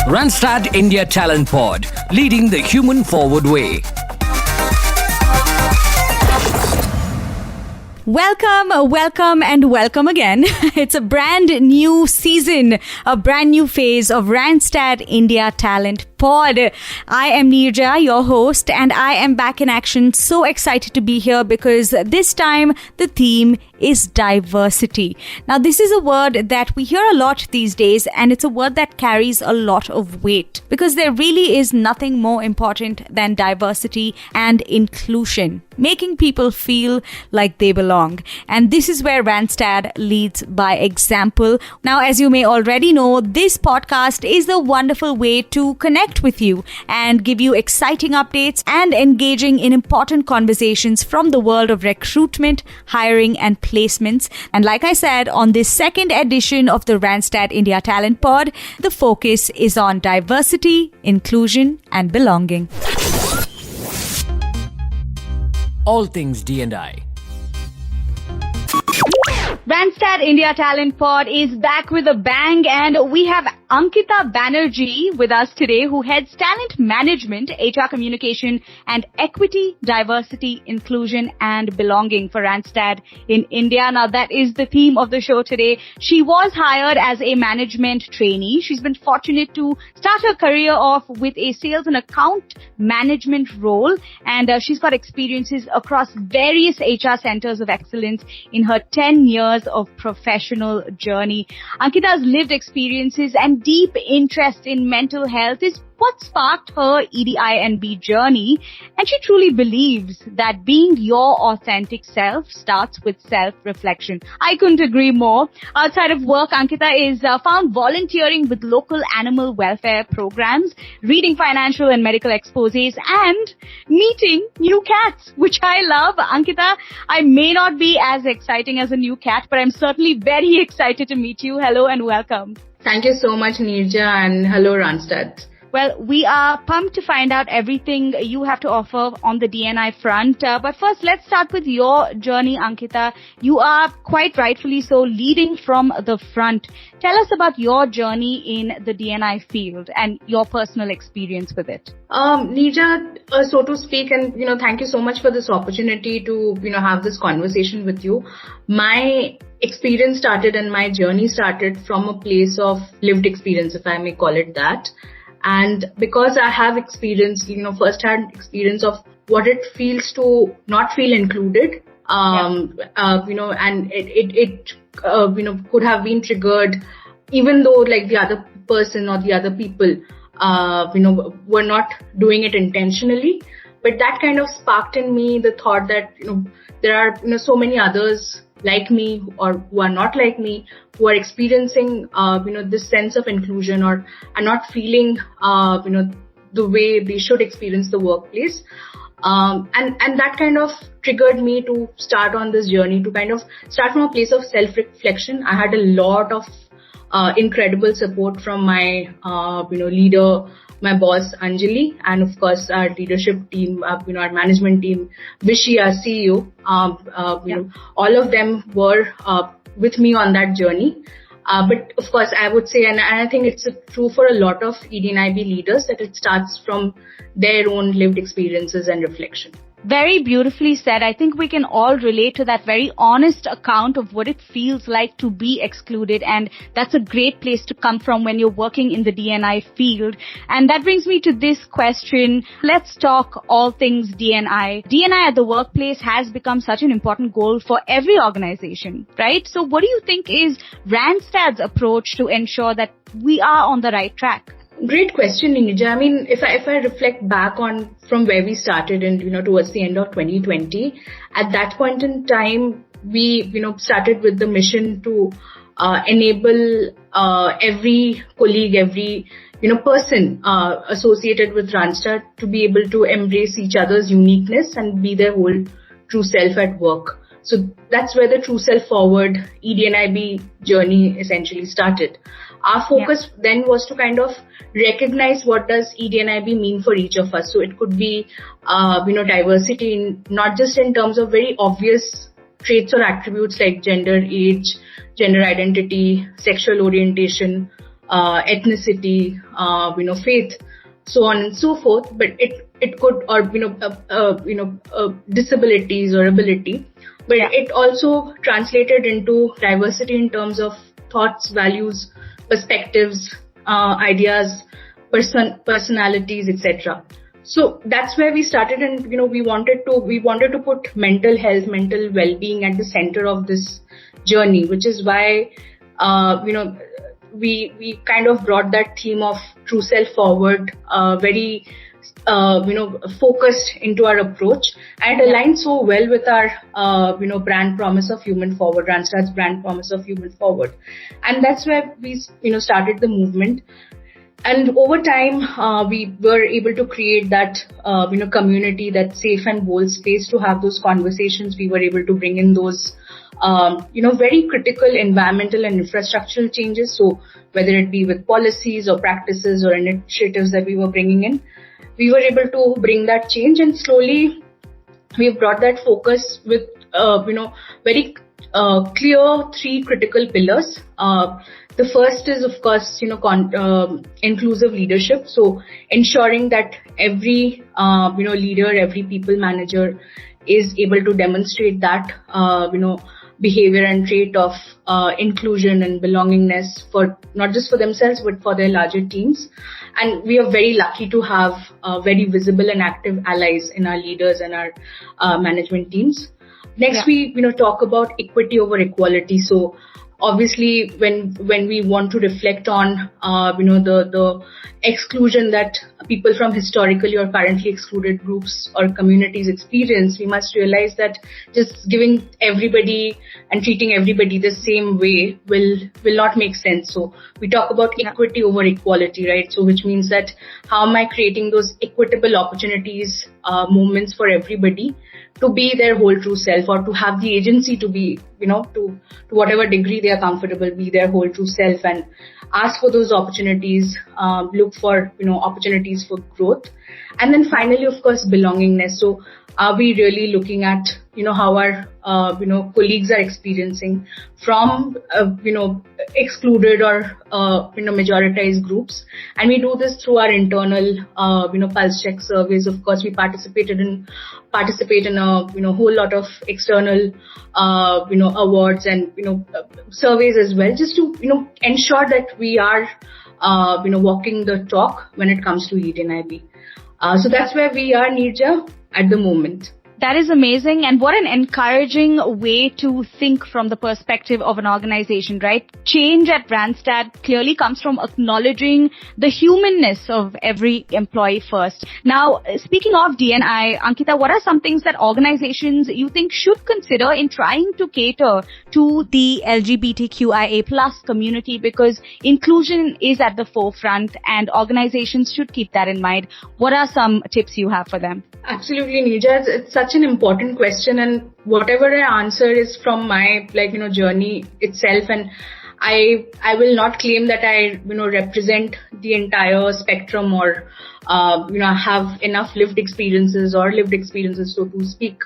Randstad India Talent Pod, leading the human forward way. Welcome and welcome again. It's a brand new season, a brand new phase of Randstad India Talent Pod. I am Neerja, your host, and I am back in action. So excited to be here because this time the theme is diversity. Now, this is a word that we hear a lot these days, and it's a word that carries a lot of weight because there really is nothing more important than diversity and inclusion, making people feel like they belong. And this is where Randstad leads by example. Now, as you may already know, this podcast is a wonderful way to connect with you and give you exciting updates and engaging in important conversations from the world of recruitment, hiring, and placements. And like I said, on this second edition of the Randstad India Talent Pod, the focus is on diversity, inclusion, and belonging. All things D&I. Randstad India Talent Pod is back with a bang, and we have Ankita Banerjee with us today, who heads talent management, HR communication, and equity, diversity, inclusion, and belonging for Randstad in India. Now, that is the theme of the show today. She was hired as a management trainee. She's been fortunate to start her career off with a sales and account management role, and she's got experiences across various HR centers of excellence in her 10 years of professional journey. Ankita's lived experiences and deep interest in mental health is what sparked her EDI&B journey, and she truly believes that being your authentic self starts with self-reflection. I couldn't agree more. Outside of work, Ankita is found volunteering with local animal welfare programs, reading financial and medical exposés, and meeting new cats, which I love. Ankita, I may not be as exciting as a new cat, but I'm certainly very excited to meet you. Hello and welcome. Thank you so much, Neerja, and hello, Randstad. Well, we are pumped to find out everything you have to offer on the D&I front. But first, let's start with your journey, Ankita. You are quite rightfully so leading from the front. Tell us about your journey in the D&I field and your personal experience with it. Neerja, so to speak, and thank you so much for this opportunity to have this conversation with you. My experience started and my journey started from a place of lived experience, if I may call it that. And because I have experience, first-hand experience of what it feels to not feel included, and it could have been triggered, even though like the other person or the other people, were not doing it intentionally. But that kind of sparked in me the thought that, there are, so many others like me or who are not like me, who are experiencing, this sense of inclusion or are not feeling, the way they should experience the workplace. And that kind of triggered me to start on this journey, to kind of start from a place of self-reflection. I had a lot of incredible support from my, leader, my boss Anjali, and of course our leadership team, our management team, Vishy, our CEO, all of them were with me on that journey. But of course, I would say, and I think it's true for a lot of ED&IB leaders, that it starts from their own lived experiences and reflection. Very beautifully said. I think we can all relate to that very honest account of what it feels like to be excluded, and that's a great place to come from when you're working in the D&I field. And that brings me to this question. Let's talk all things D&I. D&I at the workplace has become such an important goal for every organization, right? So what do you think is Randstad's approach to ensure that we are on the right track? Great question, Neerja. I mean, if I reflect back on from where we started and, towards the end of 2020, at that point in time, we, started with the mission to enable every colleague, every, person associated with Randstad to be able to embrace each other's uniqueness and be their whole true self at work. So that's where the True Self Forward ED&IB journey essentially started. Our focus then was to kind of recognize what does ED&IB mean for each of us. So it could be, diversity in, not just in terms of very obvious traits or attributes like gender, age, gender identity, sexual orientation, ethnicity, faith, so on and so forth. But it could, or disabilities or ability. But it also translated into diversity in terms of thoughts, values, perspectives, ideas, personalities, etc. So that's where we started, and we wanted to put mental health, mental well-being at the center of this journey, which is why we kind of brought that theme of True Self forward, very focused into our approach, and aligned so well with our brand promise of Human Forward, Randstad's brand promise of Human Forward, and that's where we started the movement. And over time, we were able to create that, community, that safe and bold space to have those conversations. We were able to bring in those, very critical environmental and infrastructural changes. So whether it be with policies or practices or initiatives that we were bringing in, we were able to bring that change. And slowly we've brought that focus with, very clear 3 critical pillars. The first is, of course, inclusive leadership. So ensuring that every, leader, every people manager is able to demonstrate that, behavior and trait of inclusion and belongingness, for not just for themselves, but for their larger teams. And we are very lucky to have very visible and active allies in our leaders and our management teams. Next, we talk about equity over equality. So obviously, when we want to reflect on the exclusion that people from historically or currently excluded groups or communities experience, we must realize that just giving everybody and treating everybody the same way will not make sense. So we talk about equity over equality, right? So which means that how am I creating those equitable opportunities, moments for everybody to be their whole true self, or to have the agency to be, to whatever degree they are comfortable, be their whole true self and ask for those opportunities, look for, opportunities for growth. And then finally, of course, belongingness. So are we really looking at, how our, colleagues are experiencing from, excluded or, majoritized groups. And we do this through our internal, pulse check surveys. Of course, we participate in a, whole lot of external, awards and, surveys as well, just to, ensure that we are, walking the talk when it comes to ED&IB. So that's where we are, Neerja, at the moment. That is amazing, and what an encouraging way to think from the perspective of an organization, right? Change at Randstad clearly comes from acknowledging the humanness of every employee first. Now, speaking of D&I, Ankita, what are some things that organizations you think should consider in trying to cater to the LGBTQIA+ community? Because inclusion is at the forefront and organizations should keep that in mind. What are some tips you have for them? Absolutely, Neerja. It's such an important question, and whatever I answer is from my journey itself, and I will not claim that I represent the entire spectrum or have enough lived experiences, so to speak,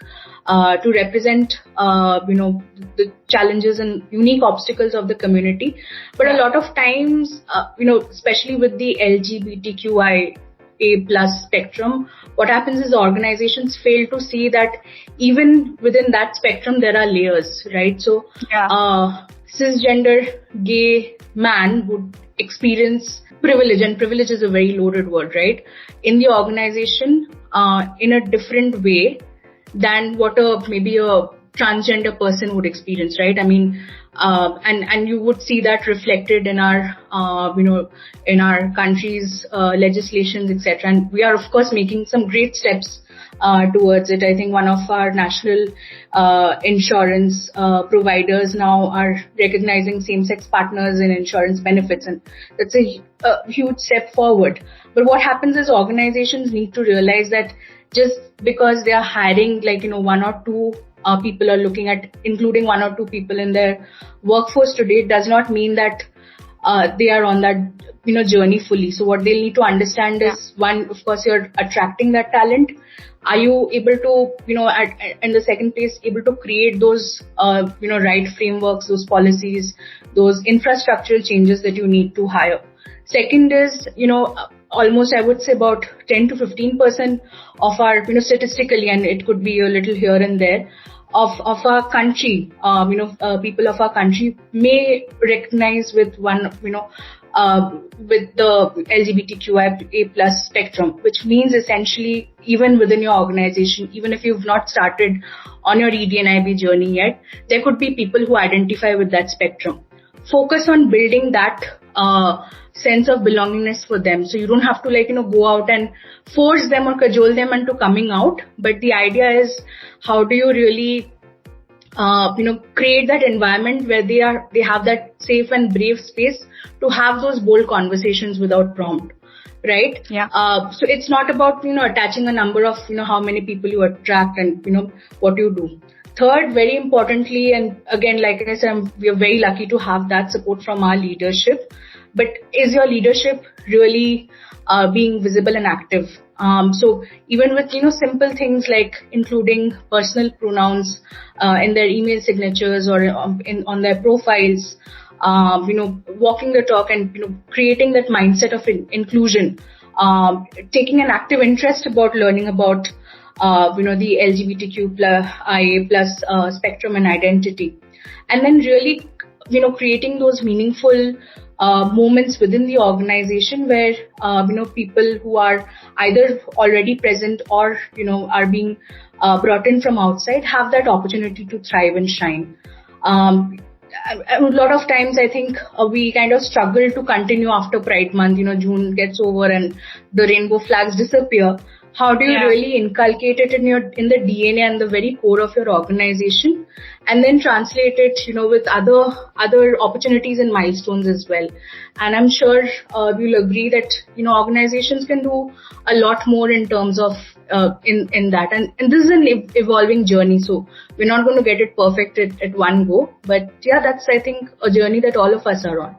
to represent the challenges and unique obstacles of the community. But a lot of times, especially with the LGBTQIA+ spectrum, what happens is organizations fail to see that even within that spectrum there are layers, right? So cisgender gay man would experience privilege, and privilege is a very loaded word, right, in the organization in a different way than what maybe a transgender person would experience, right? I mean, and you would see that reflected in our, in our country's legislations, etc. And we are, of course, making some great steps towards it. I think one of our national insurance providers now are recognizing same-sex partners in insurance benefits, and that's a huge step forward. But what happens is organizations need to realize that just because they are hiring one or two people are looking at including one or two people in their workforce today, does not mean that they are on that journey fully. So what they'll need to understand is, one, of course, you're attracting that talent. Are you able to, in the second place, able to create those, right frameworks, those policies, those infrastructural changes that you need to hire? Second is, almost I would say about 10 to 15% of our, statistically, and it could be a little here and there, of our country, people of our country may recognize with with the LGBTQIA plus spectrum, which means essentially even within your organization, even if you've not started on your ED&IB journey yet, there could be people who identify with that spectrum. Focus on building that sense of belongingness for them. So you don't have to go out and force them or cajole them into coming out. But the idea is, how do you really create that environment where they have that safe and brave space to have those bold conversations without prompt, right? Yeah. So it's not about, attaching a number of, how many people you attract and, what you do. Third, very importantly, and again, like I said, we are very lucky to have that support from our leadership. But is your leadership really being visible and active? So even with, simple things like including personal pronouns in their email signatures or on their profiles, walking the talk and, creating that mindset of inclusion, taking an active interest about learning about, the LGBTQIA plus spectrum and identity. And then really, creating those meaningful moments within the organization where, people who are either already present or, are being brought in from outside have that opportunity to thrive and shine. A lot of times I think we kind of struggle to continue after Pride Month, June gets over and the rainbow flags disappear. How do you really inculcate it in the DNA and the very core of your organization, and then translate it, with other opportunities and milestones as well? And I'm sure you'll agree that, organizations can do a lot more in terms of in that. And this is an evolving journey, so we're not going to get it perfect at one go. But yeah, that's, I think, a journey that all of us are on.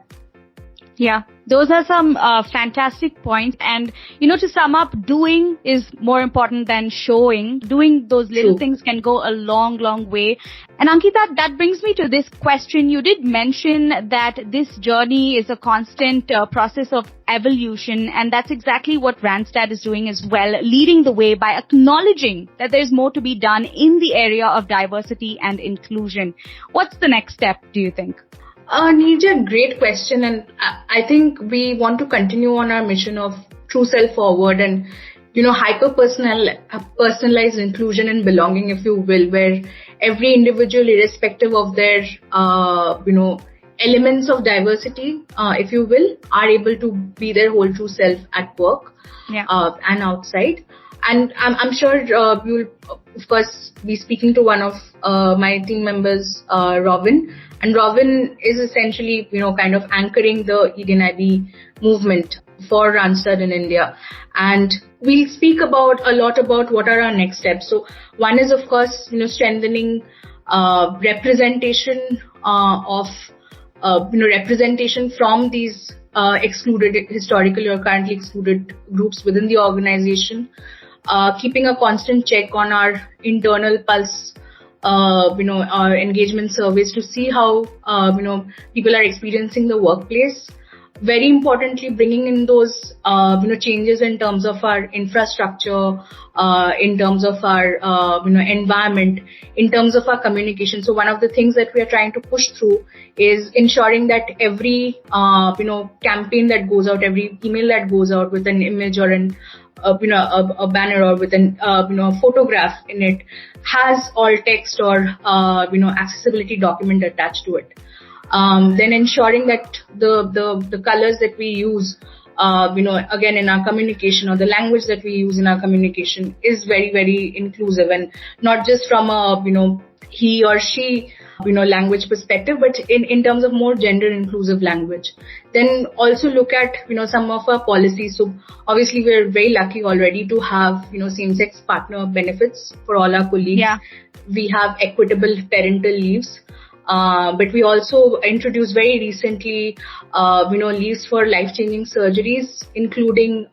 Yeah, those are some fantastic points. And, to sum up, doing is more important than showing. Doing those little things can go a long, long way. And Ankita, that brings me to this question. You did mention that this journey is a constant process of evolution. And that's exactly what Randstad is doing as well, leading the way by acknowledging that there's more to be done in the area of diversity and inclusion. What's the next step, do you think? Neerja, great question, and I think we want to continue on our mission of true self forward and, personalized inclusion and belonging, if you will, where every individual, irrespective of their, elements of diversity, if you will, are able to be their whole true self at work and outside. And I'm sure you'll, of course, be speaking to one of my team members, Robin. And Robin is essentially, kind of anchoring the ED&IB movement for Randstad in India. And we'll speak a lot about what are our next steps. So one is, of course, strengthening representation representation from these excluded, historically or currently excluded groups within the organization. Keeping a constant check on our internal pulse, our engagement surveys to see how, people are experiencing the workplace. Very importantly, bringing in those, changes in terms of our infrastructure, in terms of our, environment, in terms of our communication. So one of the things that we are trying to push through is ensuring that every, campaign that goes out, every email that goes out with an image or a banner or with a photograph in it has alt text or, accessibility document attached to it. Then ensuring that the colors that we use, again in our communication, or the language that we use in our communication is very, very inclusive, and not just from a, he or she, language perspective, but in terms of more gender inclusive language. Then also look at, some of our policies. So obviously we're very lucky already to have, same-sex partner benefits for all our colleagues. Yeah. We have equitable parental leaves. But we also introduced very recently, leaves for life-changing surgeries, including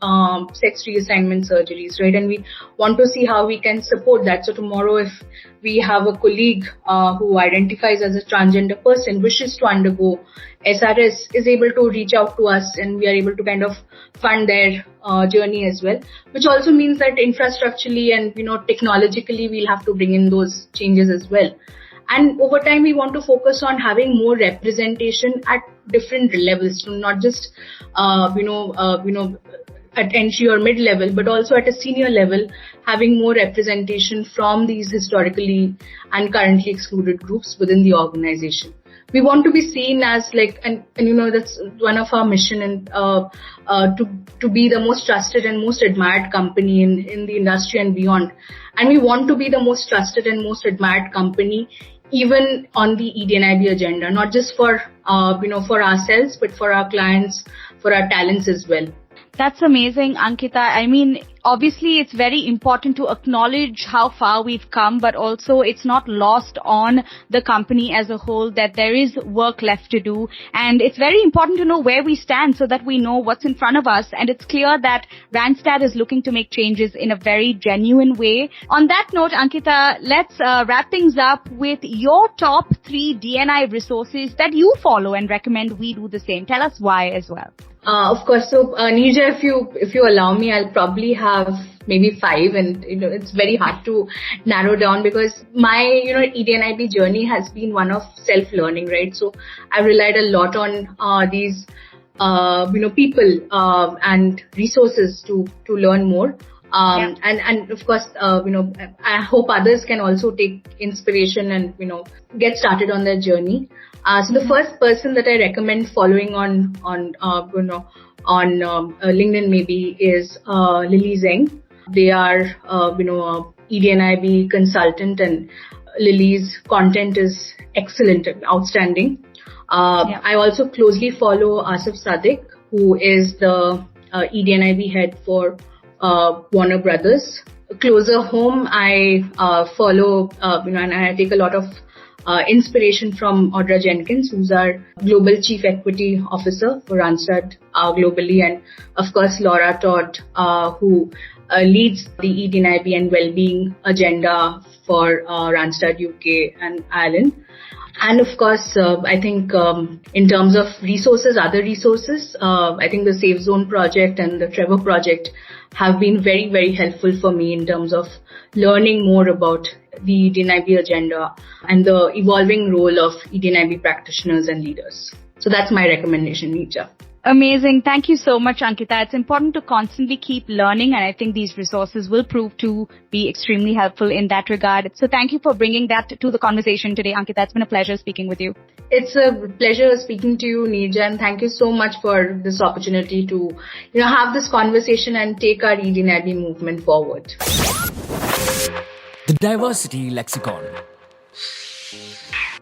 sex reassignment surgeries, right? And we want to see how we can support that. So tomorrow, if we have a colleague who identifies as a transgender person, wishes to undergo SRS, is able to reach out to us, and we are able to kind of fund their journey as well, which also means that infrastructurally and technologically we'll have to bring in those changes as well. And over time, we want to focus on having more representation at different levels, so not just at entry or mid-level, but also at a senior level, having more representation from these historically and currently excluded groups within the organization. We want to be seen as and that's one of our mission, and to be the most trusted and most admired company in the industry and beyond. And we want to be the most trusted and most admired company even on the ED&IB agenda, not just for for ourselves, but for our clients, for our talents as well. That's amazing, Ankita. I mean, obviously, it's very important to acknowledge how far we've come, but also it's not lost on the company as a whole that there is work left to do. And it's very important to know where we stand so that we know what's in front of us. And it's clear that Randstad is looking to make changes in a very genuine way. On that note, Ankita, let's wrap things up with your top 3 D&I resources that you follow and recommend we do the same. Tell us why as well. Of course. So, Neerja, if you allow me, I'll probably have maybe 5, and it's very hard to narrow down because my ED&IB journey has been one of self-learning, right? So I've relied a lot on these people and resources to learn more. And of course, I hope others can also take inspiration and get started on their journey. So the first person that I recommend following on LinkedIn maybe is Lily Zeng. They are ED&IB consultant, and Lily's content is excellent, outstanding. I also closely follow Asif Sadiq, who is the ED&IB head for Warner Brothers. Closer home, I follow and I take a lot of inspiration from Audra Jenkins, who's our Global Chief Equity Officer for Randstad globally, and of course Laura Todd, who leads the ED&IB and Wellbeing agenda for Randstad UK and Ireland. And of course, I think in terms of resources, other resources, I think the Safe Zone project and the Trevor project have been very, very helpful for me in terms of learning more about the ED&IB agenda and the evolving role of ED&IB practitioners and leaders. So that's my recommendation, Neerja. Amazing. Thank you so much, Ankita. It's important to constantly keep learning, and I think these resources will prove to be extremely helpful in that regard. So thank you for bringing that to the conversation today, Ankita. It's been a pleasure speaking with you. It's a pleasure speaking to you, Neerja, and thank you so much for this opportunity to have this conversation and take our ED&IB movement forward. The Diversity Lexicon.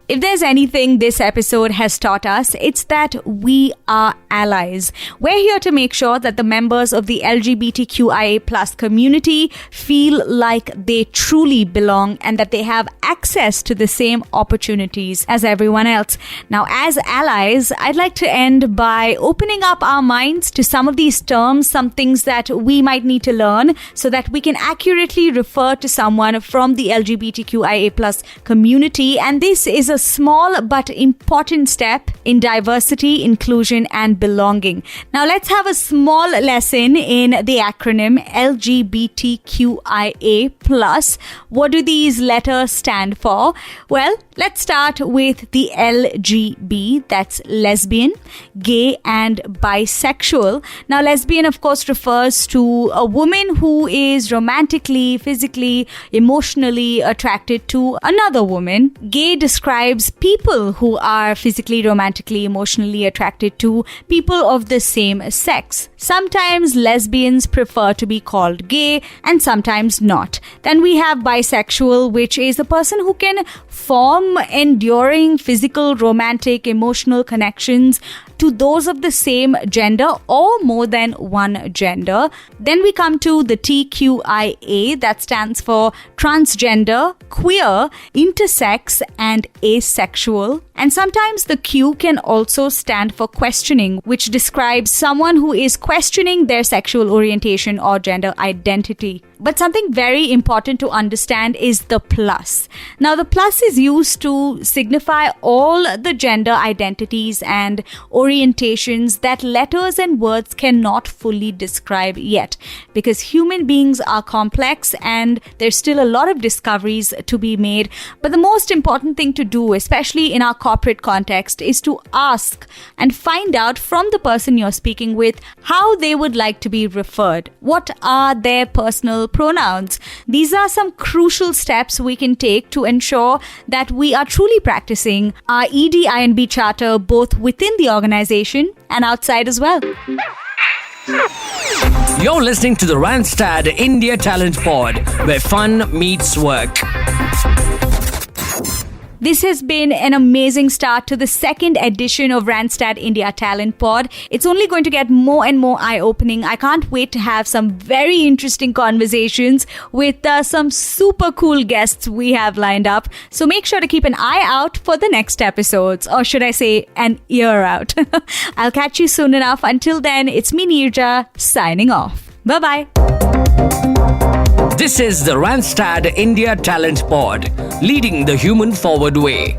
If there's anything this episode has taught us, it's that we are allies. We're here to make sure that the members of the LGBTQIA+ community feel like they truly belong and that they have access to the same opportunities as everyone else. Now, as allies, I'd like to end by opening up our minds to some of these terms, some things that we might need to learn so that we can accurately refer to someone from the LGBTQIA+ community. And this is a small but important step in diversity, inclusion, and belonging. Now let's have a small lesson in the acronym LGBTQIA+. What do these letters stand for? Well, let's start with the LGB, that's lesbian, gay, and bisexual. Now, lesbian, of course, refers to a woman who is romantically, physically, emotionally attracted to another woman. Gay describes people who are physically, romantically, emotionally attracted to people of the same sex. Sometimes lesbians prefer to be called gay and sometimes not. Then we have bisexual, which is a person who can form enduring physical, romantic, emotional connections to those of the same gender or more than one gender. Then we come to the TQIA, that stands for transgender, queer, intersex, and asexual. And sometimes the Q can also stand for questioning, which describes someone who is questioning their sexual orientation or gender identity. But something very important to understand is the plus. Now, the plus is used to signify all the gender identities and orientations that letters and words cannot fully describe yet, because human beings are complex and there's still a lot of discoveries to be made. But the most important thing to do, especially in our corporate context, is to ask and find out from the person you're speaking with how they would like to be referred. What are their personal pronouns? These are some crucial steps we can take to ensure that we are truly practicing our ED-INB charter both within the organization and outside as well. You're listening to the Randstad India Talent Pod, where fun meets work. This has been an amazing start to the second edition of Randstad India Talent Pod. It's only going to get more and more eye-opening. I can't wait to have some very interesting conversations with some super cool guests we have lined up. So make sure to keep an eye out for the next episodes, or should I say an ear out. I'll catch you soon enough. Until then, it's me, Neerja, signing off. Bye-bye. This is the Randstad India Talent Pod, leading the human forward way.